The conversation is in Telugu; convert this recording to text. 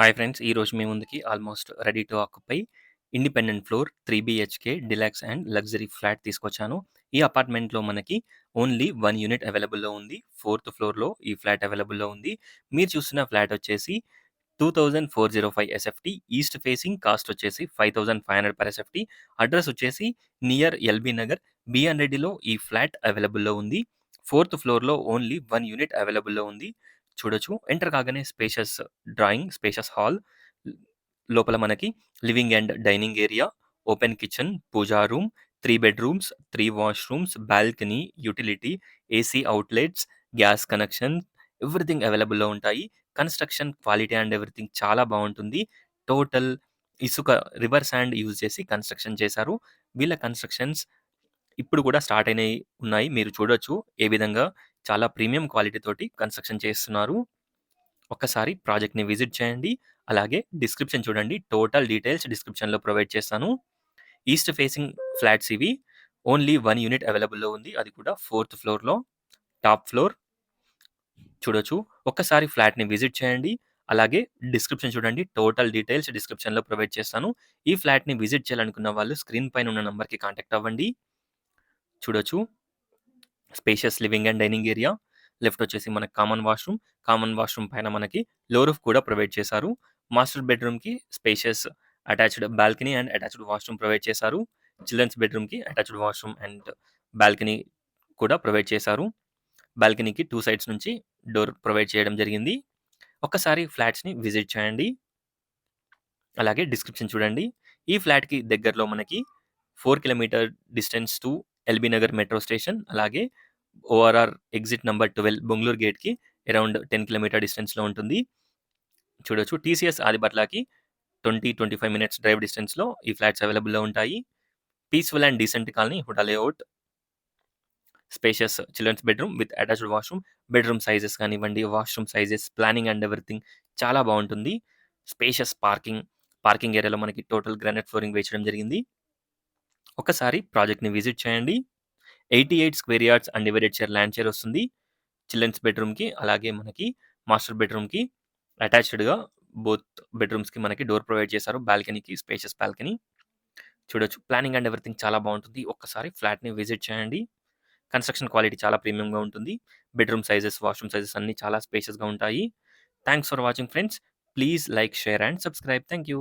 Hi friends. ఈరోజు మీ ముందుకి almost ready to occupy independent floor 3 BHK deluxe and luxury flat తీసుకొచ్చాను. ఈ అపార్ట్మెంట్‌లో మనకి ఓన్లీ 1 యూనిట్ అవైలబుల్‌లో ఉంది. ఫోర్త్ ఫ్లోర్‌లో ఈ ఫ్లాట్ అవైలబుల్‌లో ఉంది. మీరు చూస్తున్న ఫ్లాట్ వచ్చేసి 2405 ఎస్ఎఫ్టీ ఈస్ట్ ఫేసింగ్, కాస్ట్ వచ్చేసి 5500 పర్ ఎస్ఎఫ్టీ. అడ్రస్ వచ్చేసి నియర్ ఎల్బీ నగర్, బిఎన్ రెడ్డిలో ఈ ఫ్లాట్ అవైలబుల్‌లో ఉంది. ఫోర్త్ ఫ్లోర్‌లో ఓన్లీ 1 యూనిట్ అవైలబుల్‌లో ఉంది. చూడొచ్చు. ఎంటర్ కాగానే స్పేషియస్ హాల్. లోపల మనకి living and dining area, open kitchen, puja room, 3 bedrooms, 3 washrooms, balcony, utility, AC outlets, gas connection, everything అవైలబుల్‌లో ఉంటాయి. కన్‌స్ట్రక్షన్ క్వాలిటీ అండ్ ఎవ్రీథింగ్ చాలా బావుంటుంది. టోటల్ ఇసుక, రివర్ సాండ్ యూజ్ చేసి కన్‌స్ట్రక్షన్ చేశారు. వీళ్ళ కన్‌స్ట్రక్షన్స్ ఇప్పుడు కూడా స్టార్ట్ అయినయి ఉన్నాయి. మీరు చూడొచ్చు ఏ విధంగా చాలా ప్రీమియం క్వాలిటీ తోటి కన్‌స్ట్రక్షన్ చేస్తున్నారు. ఒక్కసారి ప్రాజెక్ట్‌ని విజిట్ చేయండి. అలాగే డిస్క్రిప్షన్ చూడండి. టోటల్ డీటెయిల్స్ డిస్క్రిప్షన్‌లో ప్రొవైడ్ చేస్తాను. ఈస్ట్ ఫేసింగ్ ఫ్లాట్స్ ఇవి. ఓన్లీ 1 యూనిట్ అవైలబుల్‌లో ఉంది. అది కూడా ఫోర్త్ ఫ్లోర్‌లో, టాప్ ఫ్లోర్. చూడొచ్చు. ఒక్కసారి ఫ్లాట్‌ని విజిట్ చేయండి. అలాగే డిస్క్రిప్షన్ చూడండి. టోటల్ డీటెయిల్స్ డిస్క్రిప్షన్‌లో ప్రొవైడ్ చేస్తాను. ఈ ఫ్లాట్‌ని విజిట్ చేయాలనుకున్న వాళ్ళు స్క్రీన్ పైన ఉన్న నంబర్‌కి కాంటాక్ట్ అవ్వండి. చూడొచ్చు. Spacious living and dining area. Left వచ్చేసి మనకి కామన్ వాష్‌రూమ్ పైన మనకి లో రూఫ్ కూడా ప్రొవైడ్ చేశారు. మాస్టర్ బెడ్‌రూమ్‌కి spacious attached balcony and attached washroom provide చేశారు. చిల్డ్రన్స్ బెడ్‌రూమ్‌కి అటాచ్డ్ వాష్‌రూమ్ అండ్ బాల్కనీ కూడా ప్రొవైడ్ చేశారు. బాల్కనీకి 2 సైడ్స్ నుంచి డోర్ ప్రొవైడ్ చేయడం జరిగింది. ఒక్కసారి ఫ్లాట్స్‌ని విజిట్ చేయండి. అలాగే డిస్క్రిప్షన్ చూడండి. ఈ ఫ్లాట్‌కి దగ్గరలో మనకి 4 kilometre distance to LB Nagar metro station. అలాగే ఓఆర్ఆర్ ఎగ్జిట్ నంబర్ 12 బెంగుళూరు గేట్‌కి అరౌండ్ 10 కిలోమీటర్ డిస్టెన్స్‌లో ఉంటుంది. చూడొచ్చు. టీసీఎస్ ఆదిబట్లకి 25 మినిట్స్ డ్రైవ్ డిస్టెన్స్‌లో ఈ ఫ్లాట్స్ అవైలబుల్‌లో ఉంటాయి. Peaceful and decent colony, HUDA layout. Spacious children's bedroom with attached washroom. Bedroom sizes కానివ్వండి, washroom sizes, planning and everything చాలా బావుంటుంది. స్పేషియస్ పార్కింగ్ ఏరియాలో మనకి టోటల్ గ్రానైట్ ఫ్లోరింగ్ వేయడం జరిగింది. ఒకసారి ప్రాజెక్ట్‌ని విజిట్ చేయండి. 88 square yards undivided land share వస్తుంది. చిల్డ్రన్స్ బెడ్‌రూమ్‌కి, అలాగే మనకి మాస్టర్ బెడ్‌రూమ్‌కి అటాచ్డ్‌గా బోత్ బెడ్‌రూమ్స్‌కి మనకి డోర్ ప్రొవైడ్ చేశారు. బాల్కనీకి స్పేషియస్ బాల్కనీ. చూడొచ్చు. ప్లానింగ్ అండ్ ఎవ్రీథింగ్ చాలా బావుంటుంది. ఒక్కసారి ఫ్లాట్‌ని విజిట్ చేయండి. కన్‌స్ట్రక్షన్ క్వాలిటీ చాలా ప్రీమియంగా ఉంటుంది. బెడ్‌రూమ్ సైజెస్, వాష్‌రూమ్ సైజెస్ అన్నీ చాలా స్పేషియస్‌గా ఉంటాయి. Thanks for watching friends. Please like, share and subscribe. Thank you.